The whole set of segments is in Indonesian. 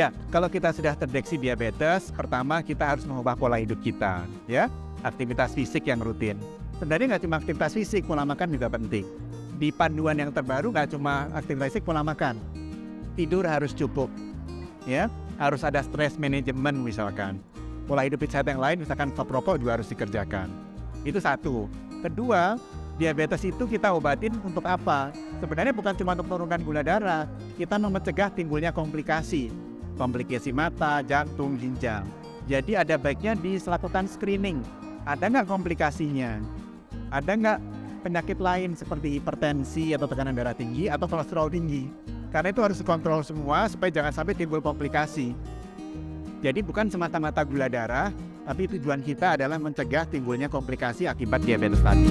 Ya, kalau kita sudah terdeteksi diabetes, pertama kita harus mengubah pola hidup kita, ya. Aktivitas fisik yang rutin. Sebenarnya nggak cuma aktivitas fisik, pola makan juga penting. Di panduan yang terbaru nggak cuma aktivitas fisik, pola makan. Tidur harus cukup, ya. Harus ada stress management misalkan. Pola hidup sehat yang lain, misalkan stop rokok juga harus dikerjakan. Itu satu. Kedua, diabetes itu kita obatin untuk apa? Sebenarnya bukan cuma untuk menurunkan gula darah, kita mau mencegah timbulnya komplikasi mata, jantung, ginjal. Jadi ada baiknya dilakukan screening. Ada nggak komplikasinya? Ada nggak penyakit lain seperti hipertensi atau tekanan darah tinggi atau kolesterol tinggi? Karena itu harus dikontrol semua supaya jangan sampai timbul komplikasi. Jadi bukan semata-mata gula darah, tapi tujuan kita adalah mencegah timbulnya komplikasi akibat diabetes tadi.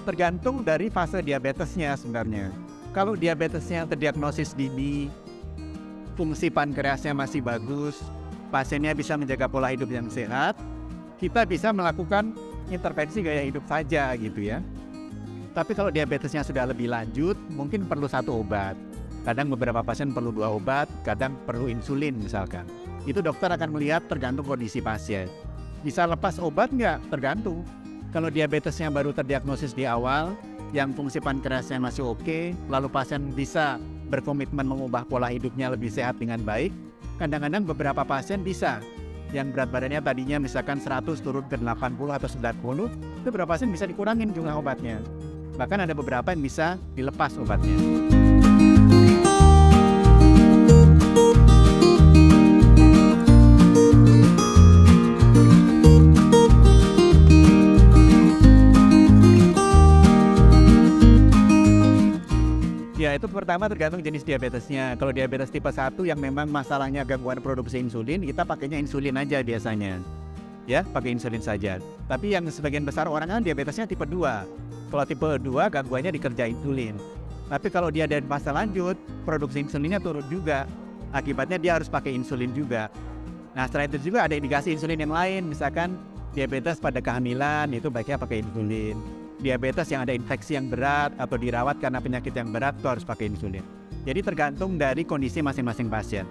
Tergantung dari fase diabetesnya sebenarnya. Kalau diabetesnya terdiagnosis dini, fungsi pankreasnya masih bagus, pasiennya bisa menjaga pola hidup yang sehat, kita bisa melakukan intervensi gaya hidup saja gitu ya. Tapi kalau diabetesnya sudah lebih lanjut, mungkin perlu satu obat. Kadang beberapa pasien perlu 2 obat, kadang perlu insulin misalkan. Itu dokter akan melihat tergantung kondisi pasien. Bisa lepas obat nggak? Tergantung. Kalau diabetesnya baru terdiagnosis di awal, yang fungsi pankreasnya masih oke, lalu pasien bisa berkomitmen mengubah pola hidupnya lebih sehat dengan baik, kadang-kadang beberapa pasien bisa. Yang berat badannya tadinya misalkan 100 turun ke 80 atau 90, itu beberapa pasien bisa dikurangin jumlah obatnya. Bahkan ada beberapa yang bisa dilepas obatnya. Ya, itu pertama tergantung jenis diabetesnya. Kalau diabetes tipe 1 yang memang masalahnya gangguan produksi insulin, kita pakainya insulin aja biasanya. Ya, pakai insulin saja. Tapi yang sebagian besar orang kan diabetesnya tipe 2. Kalau tipe 2 gangguannya dikerja insulin. Tapi kalau dia ada fase lanjut, produksi insulinnya turun juga. Akibatnya dia harus pakai insulin juga. Nah, setelah itu juga ada indikasi insulin yang lain. Misalkan diabetes pada kehamilan, itu baiknya pakai insulin. Diabetes yang ada infeksi yang berat atau dirawat karena penyakit yang berat itu harus pakai insulin. Jadi tergantung dari kondisi masing-masing pasien.